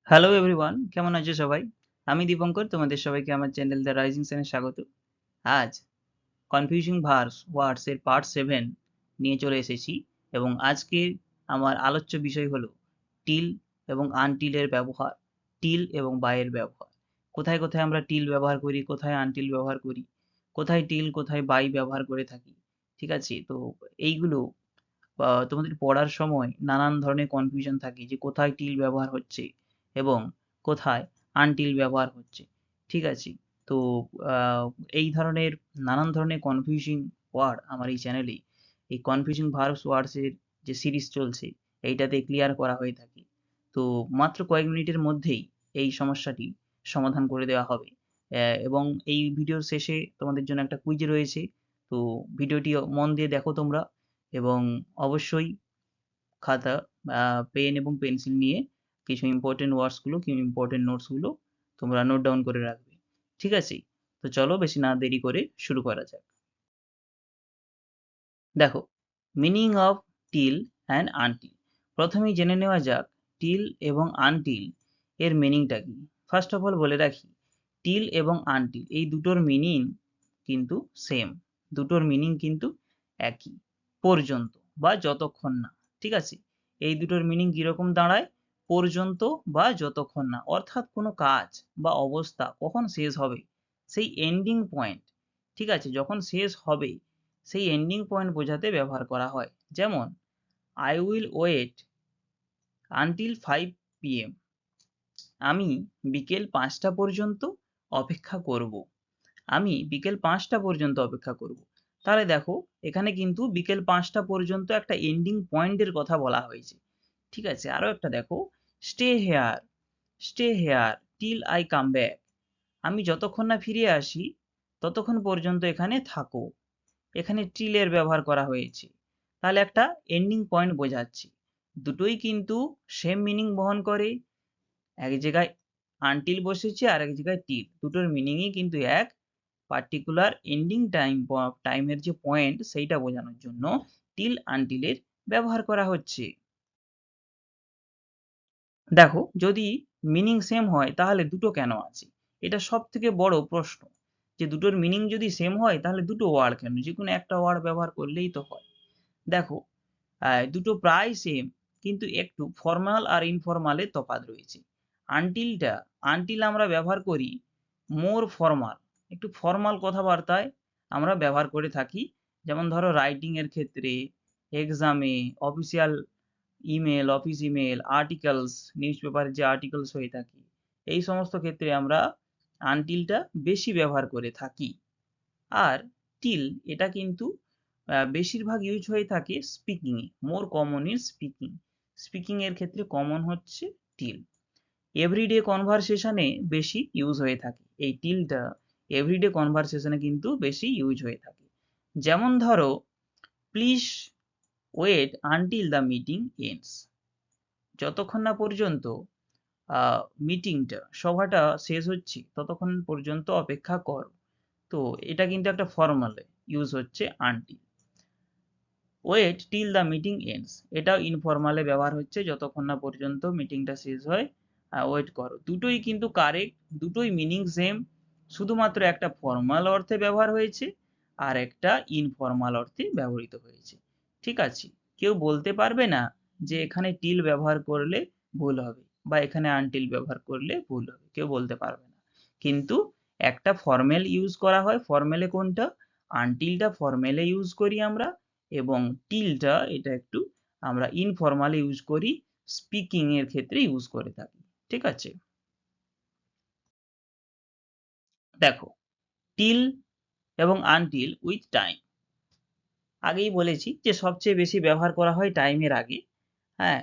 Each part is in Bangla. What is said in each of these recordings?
হ্যালো এভরিওয়ান, কেমন আছো সবাই? আমি দীপঙ্কর, তোমাদের সবাইকে আমার চ্যানেল দ্য রাইজিং সানে স্বাগত। আজ কনফিউজিং ওয়ার্ডস এর পার্ট 7 নিয়ে চলে এসেছি এবং আজকে আমার আলোচ্য বিষয় হলো টিল এবং আনটিল এর ব্যবহার, টিল এবং বাই এর ব্যবহার। কোথায় কোথায় আমরা টিল ব্যবহার করি, কোথায় আনটিল ব্যবহার করি, কোথায় টিল কোথায় বাই ব্যবহার করে থাকি। ঠিক আছে? তো এইগুলো তোমাদের পড়ার সময় নানান ধরনের কনফিউশন থাকে যে কোথায় টিল ব্যবহার হচ্ছে এবং কোথায় আনটিল ব্যবহার হচ্ছে। ঠিক আছে? তো আহ, এই ধরনের নানান ধরনের কনফিউজিং ওয়ার্ড আমার এই চ্যানেলে, এই কনফিউজিং ওয়ার্ডস এর যে সিরিজ চলছে এইটাতে ক্লিয়ার করা হয়ে থাকে। তো মাত্র কয়েক মিনিটের মধ্যেই এই সমস্যাটি সমাধান করে দেওয়া হবে। এবং এই ভিডিওর শেষে তোমাদের জন্য একটা কুইজ রয়েছে। তো ভিডিওটি মন দিয়ে দেখো তোমরা এবং অবশ্যই খাতা, পেন এবং পেন্সিল নিয়ে কিছু ইম্পর্টেন্ট ওয়ার্ডসগুলো কিংবা ইম্পর্টেন্ট নোটসগুলো তোমরা নোট ডাউন করে রাখবে। ঠিক আছে? তো চলো বেশি না দেরি করে শুরু করা যাক। দেখো, meaning of till and until. প্রথমেই জেনে নেওয়া যাক টিল এবং আনটিল এর মিনিংটা কি। ফার্স্ট অফ অল বলে রাখি, টিল এবং আনটিল এই দুটোর মিনিং কিন্তু সেম, দুটোর মিনিং কিন্তু একই। পর্যন্ত বা যতক্ষণ না। ঠিক আছে? এই দুটোর মিনিং কিরকম দাঁড়ায়? পর্যন্ত বা যতক্ষণ না, অর্থাৎ কোনো কাজ বা অবস্থা কখন শেষ হবে, সেই এন্ডিং পয়েন্ট। ঠিক আছে? যখন শেষ হবে সেই এন্ডিং পয়েন্ট বোঝাতে ব্যবহার করা হয়। যেমন I will wait until 5 PM, আমি বিকেল 5টা পর্যন্ত অপেক্ষা করব। আমি বিকেল 5টা পর্যন্ত অপেক্ষা করব। তাহলে দেখো, এখানে কিন্তু বিকেল 5টা পর্যন্ত একটা এন্ডিং পয়েন্টের কথা বলা হয়েছে। ঠিক আছে? আরো একটা দেখো, stay here, stay here till I come back, আমি যতক্ষণ না ফিরে আসি ততক্ষণ পর্যন্ত এখানে থাকো। এখানে টিল এর ব্যবহার করা হয়েছে, তাহলে একটা এন্ডিং পয়েন্ট বোঝাচ্ছে। দুটোই কিন্তু সেম মিনিং বহন করে। এক জায়গায় আনটিল বসেছে আর এক জায়গায় টিল, দুটোর মিনিংই কিন্তু এক। পার্টিকুলার এন্ডিং টাইমের যে পয়েন্ট সেইটা বোঝানোর জন্য টিল আনটিলের ব্যবহার করা হচ্ছে। দেখো, যদি মিনিং সেম হয় তাহলে দুটো কেন আছে? এটা সব থেকে বড় প্রশ্ন, যে দুটোর মিনিং যদি সেম হয় তাহলে দুটো ওয়ার্ড কেন? যে কোনো একটা ওয়ার্ড ব্যবহার করলেই তো হয়। দেখো, দুটো প্রায় সেম, কিন্তু একটু ফর্মাল আর ইনফর্মালে তফাৎ রয়েছে। আনটিলটা, আনটিল আমরা ব্যবহার করি মোর ফর্মাল, একটু ফর্মাল কথাবার্তায় আমরা ব্যবহার করে থাকি। যেমন ধরো রাইটিং এর ক্ষেত্রে, এক্সামে, official email, office email, articles, news পেপারে যে আর্টিকেলস হয়ে থাকে, এই সমস্ত ক্ষেত্রে আমরা আনটিলটা বেশি ব্যবহার করে থাকি। আর টিল, এটা কিন্তু বেশিরভাগ ইউজ হয়ে থাকে speaking A, more common in speaking. Speaking এর ক্ষেত্রে কমন হচ্ছে টিল। এভরিডে কনভারসেশনে বেশি ইউজ হয়ে থাকে এই টিলটা, এভরিডে কনভারসেশনে কিন্তু বেশি ইউজ হয়ে থাকে। যেমন ধরো, please wait until the meeting ends, যতক্ষণ না পর্যন্ত মিটিংটা, সভাটা শেষ হচ্ছে ততক্ষণ পর্যন্ত অপেক্ষা কর। তো এটা কিন্তু একটা ফর্মালে ইউজ হচ্ছে until. Wait till the meeting ends, এটাও ইনফর্মালে ব্যবহার হচ্ছে, যতক্ষণ না পর্যন্ত মিটিংটা শেষ হয় ওয়েট করো। দুটোই কিন্তু কারেক্ট, দুটোই মিনিং সেম, শুধুমাত্র একটা ফর্মাল অর্থে ব্যবহার হয়েছে আর একটা ইনফর্মাল অর্থে ব্যবহৃত হয়েছে। ঠিক আছে? কেউ বলতে পারবে না যে এখানে টিল ব্যবহার করলে ভুল হবে বা এখানে আনটিল ব্যবহার করলে ভুল হবে, কেউ বলতে পারবে না। কিন্তু একটা ফর্মাল ইউজ করা হয়, ফর্মালে কোনটা? আনটিলটা ফর্মালে ইউজ করি আমরা, এবং টিলটা এটা একটু আমরা ইনফর্মালি ইউজ করি, স্পিকিং এর ক্ষেত্রে ইউজ করে থাকি। ঠিক আছে? দেখো, টিল এবং আনটিল উইথ টাইম, আগেই বলেছি যে সবচেয়ে বেশি ব্যবহার করা হয় টাইমের আগে। হ্যাঁ,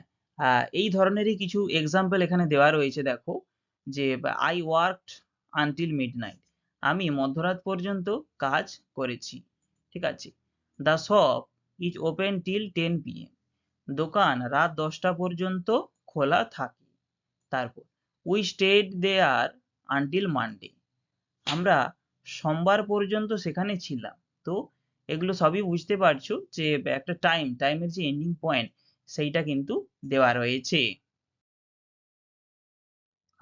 এই ধরনেরই কিছু এক্সাম্পল এখানে দেওয়া রয়েছে। দেখো, যে আই ওয়ার্কড আনটিল মিডনাইট, আমি মধ্যরাত পর্যন্ত কাজ করেছি। ঠিক আছে? The shop is open till 10 PM, দোকান রাত 10টা পর্যন্ত খোলা থাকে। তারপর we stayed there until Monday, আমরা সোমবার পর্যন্ত সেখানে ছিলাম। তো এগুলো সবই বুঝতে পারছো যে একটা টাইমের যে এন্ডিং পয়েন্ট সেইটা কিন্তু দেওয়া রয়েছে।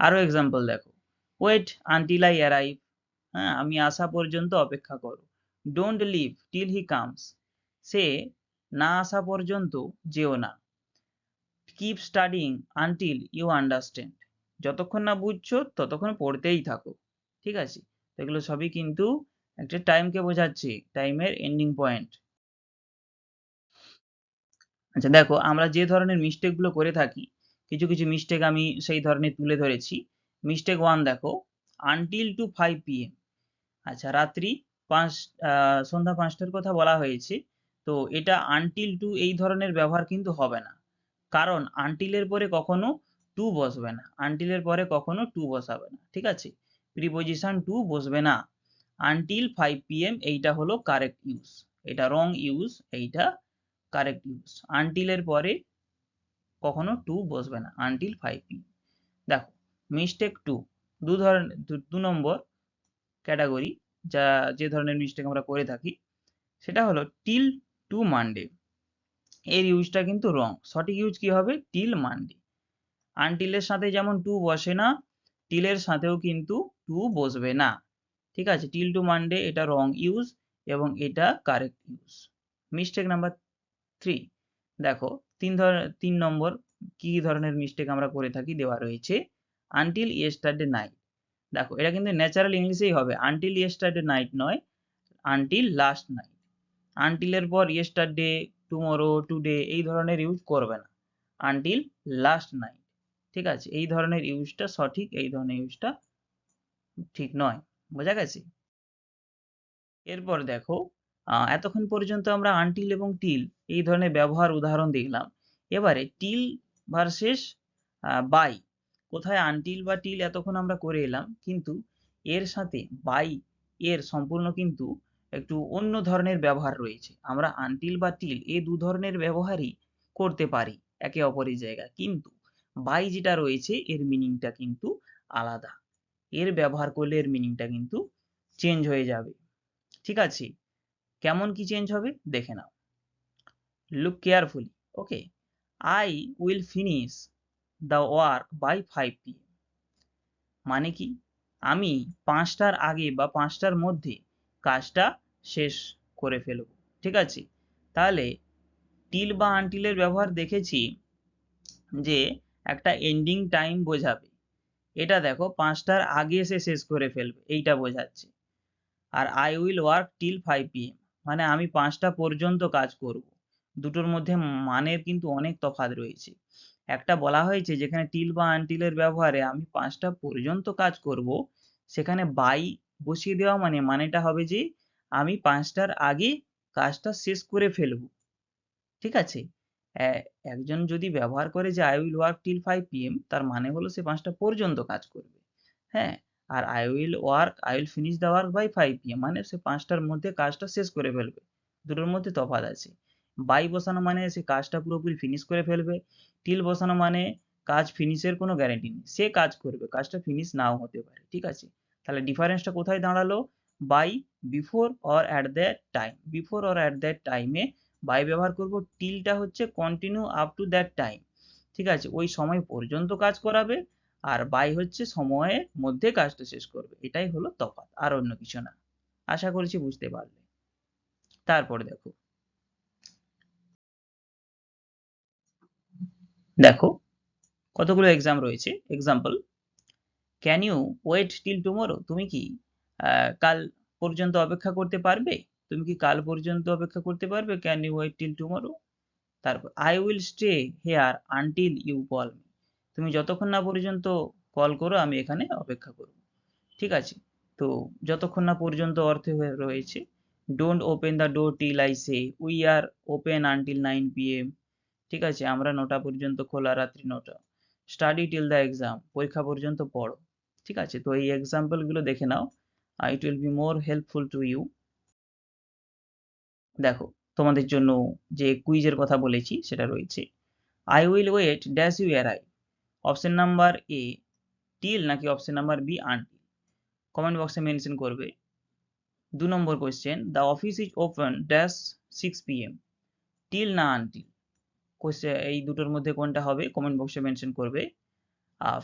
আরো এক্সাম্পল দেখো, ওয়েট আনটিল আই অ্যারাইভ, হ্যাঁ আমি আসা পর্যন্ত অপেক্ষা করো। Don't leave till he comes, সে না আসা পর্যন্ত যেও না। Keep studying until you understand, যতক্ষণ না বুঝছো ততক্ষণ পড়তেই থাকো। ঠিক আছে, এগুলো সবই কিন্তু একটা টাইমকে বোঝাচ্ছে, টাইমের এন্ডিং পয়েন্ট। আচ্ছা দেখো, আমরা যে ধরনের মিস্টেক গুলো করে থাকি, কিছু কিছু মিস্টেক আমি সেই ধরনের তুলে ধরেছি। মিস্টেক 1 দেখো, আনটিল টু 5 PM। আচ্ছা রাত্রি সন্ধ্যা 5টার কথা বলা হয়েছে, তো এটা আনটিল টু এই ধরনের ব্যবহার কিন্তু হবে না, কারণ আনটিলের পরে কখনো টু বসবে না, আনটিলের পরে কখনো টু বসাবে না। ঠিক আছে, প্রিপোজিশন টু বসবে না। আনটিল 5 PM এইটা হলো কারেক্ট ইউজ, এটা রং ইউজ, এইটা কারেক্ট ইউজ। আনটিলের পরে কখনো টু বসবে না, আনটিল 5 PM। দেখো মিস্টেক 2, ধরনের 2 নম্বর ক্যাটাগরি, যা যে ধরনের মিস্টেক আমরা করে থাকি, সেটা হলো টিল টু মানডে। এর ইউজটা কিন্তু রং, সঠিক ইউজ কি হবে, টিল মানডে। আনটিলের সাথে যেমন টু বসে না, টিলের সাথেও কিন্তু টু বসবে না। ঠিক আছে, টিল টু মানডে এটা রং ইউজ এবং এটা কারেক্ট ইউজ। মিস্টেক নাম্বার 3 দেখো, 3 নম্বর কি ধরনের মিস্টেক আমরা করে থাকি দেওয়া রয়েছে, আনটিল ইয়েস্টারডে নাইট। দেখো এটা কিন্তু ন্যাচারাল ইংলিশেই হবে, আনটিল ইয়েস্টারডে নাইট নয়, আনটিল লাস্ট নাইট। আনটিলের পর ইয়েস্টারডে, টুমরো, টুডে এই ধরনের ইউজ করবে না, আনটিল লাস্ট নাইট। ঠিক আছে, এই ধরনের ইউজটা সঠিক, এই ধরনের ইউজটা ঠিক নয়। বোঝা গেছে? এরপর দেখো, এতক্ষণ পর্যন্ত আমরা আনটিল এবং টিল এই ধরনের ব্যবহার উদাহরণ দেখলাম। এবারে টিল ভার্সেস বাই। কোথায় আনটিল বা টিল এতক্ষণ আমরা করে এলাম, কিন্তু এর সাথে বাই এর সম্পূর্ণ কিন্তু একটু অন্য ধরনের ব্যবহার রয়েছে। আমরা আনটিল বা টিল এই দু ধরনের ব্যবহারই করতে পারি একে অপরের জায়গায়, কিন্তু বাই যেটা রয়েছে এর মিনিংটা কিন্তু আলাদা, এর ব্যবহার করলে এর মিনিংটা কিন্তু চেঞ্জ হয়ে যাবে। ঠিক আছে, কেমন কি চেঞ্জ হবে দেখে নাও। Look carefully, okay, I will finish the work by 5 PM। মানে কি, আমি 5টার আগে বা 5টার মধ্যে কাজটা শেষ করে ফেলব। ঠিক আছে, তাহলে টিল বা আনটিলের ব্যবহার দেখেছি যে একটা এন্ডিং টাইম বোঝাবে, এটা দেখো 5টার আগে সে শেষ করে ফেলবে এইটা বোঝাচ্ছে। আর I will work till 5 PM মানে আমি 5টা পর্যন্ত কাজ করব। দুটোর মধ্যে মানের কিন্তু অনেক তফাৎ রয়েছে। একটা বলা হয়েছে যেখানে টিল বা আনটিলের ব্যবহারে আমি 5টা পর্যন্ত কাজ করব, সেখানে বাই বসিয়ে দেওয়া মানে মানেটা হবে যে আমি 5টার আগে কাজটা শেষ করে ফেলব। ঠিক আছে, একজন যদি ব্যবহার করে যে I will work till 5 PM, তার মানে হলো সে 5টা পর্যন্ত কাজ করবে। হ্যাঁ, আর I will finish the work by 5 PM মানে সে 5টার মধ্যে কাজটা শেষ করে ফেলবে। দুটোর মধ্যে তফাৎ আছে। বাই বসানো মানে সে কাজটা পুরোপুরি ফিনিশ করে ফেলবে, টিল বসানো মানে কাজ ফিনিশের কোনো গ্যারান্টি নেই, সে কাজ করবে, কাজটা ফিনিশ নাও হতে পারে। ঠিক আছে, তাহলে ডিফারেন্সটা কোথায় দাঁড়ালো, by before or at that time, before or at that টাইমে বাই ব্যবহার করব, টিলটা হচ্ছে continue up to that time. ঠিক আছে, ওই সময় পর্যন্ত কাজ করাবে, আর বাই হচ্ছে সময়ের মধ্যে কাজটা শেষ করবে। এটাই হলো তফাৎ, আর অন্য কিছু না। আশা করছি বুঝতে পারলে। তারপরে দেখো, দেখো কতগুলো এক্সাম রয়েছে। Example, can you wait till tomorrow, তুমি কি কাল পর্যন্ত অপেক্ষা করতে পারবে, তুমি কি কাল পর্যন্ত অপেক্ষা করতে পারবে, can you wait till tomorrow. তারপর I will stay here until you call me, তুমি যতক্ষণ না পর্যন্ত কল করো আমি এখানে অপেক্ষা করব। ঠিক আছে, তো যতক্ষণ না পর্যন্ত অর্থে রয়েছে don't open the door till I say we are open until 9 PM। ঠিক আছে, আমরা 9টা পর্যন্ত খোলা, রাত্রি 9টা। স্টাডি টিল দ্য এক্সাম, পরীক্ষা পর্যন্ত পড়ো। ঠিক আছে, তো এই এক্সাম্পল গুলো দেখে নাও, it will be more helpful to you. দেখো তোমাদের জন্য যে কুইজের কথা বলেছি সেটা রয়েছে, I will wait dash you arrive, option number A till নাকি option number B until, comment বক্সে মেনশন করবে। 2 নম্বর question, the office is open dash 6 PM, till না আনটিল, কোয়েশ্চেন এই দুটোর মধ্যে কোনটা হবে কমেন্ট বক্সে মেনশন করবে।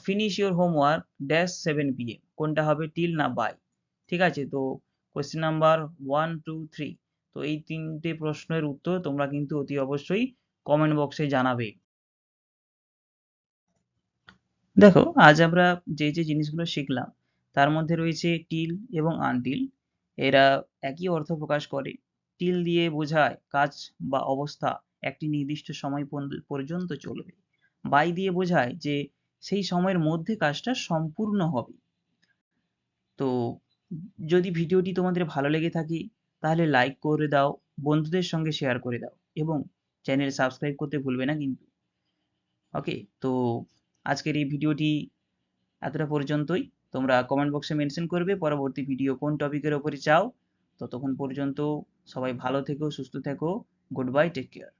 Finish your homework dash 7 PM, কোনটা হবে, টিল না বাই? ঠিক আছে, তো কোয়েশ্চেন নাম্বার 1, 2, 3, তো এই তিনটে প্রশ্নের উত্তর তোমরা কিন্তু অতি অবশ্যই কমেন্ট বক্সে জানাবে। দেখো, আজ আমরা যে যে জিনিসগুলো শিখলাম তার মধ্যে রয়েছে টিল এবং আনটিল। এরা একই অর্থ প্রকাশ করে। টিল দিয়ে বোঝায় কাজ বা অবস্থা একটি নির্দিষ্ট সময় পর্যন্ত চলবে। বাই দিয়ে বোঝায় যে সেই সময়ের মধ্যে কাজটা সম্পূর্ণ হবে। তো যদি ভিডিওটি তোমাদের ভালো লেগে থাকে তাহলে লাইক করে দাও, বন্ধুদের সঙ্গে শেয়ার করে দাও এবং চ্যানেল সাবস্ক্রাইব করতে ভুলবে না কিন্তু। ওকে, তো আজকের এই ভিডিওটি এতটা পর্যন্তই। তোমরা কমেন্ট বক্সে মেনশন করবে পরবর্তী ভিডিও কোন টপিকের ওপরে চাও। ততক্ষণ পর্যন্ত সবাই ভালো থেকো, সুস্থ থেকো। Goodbye, take care.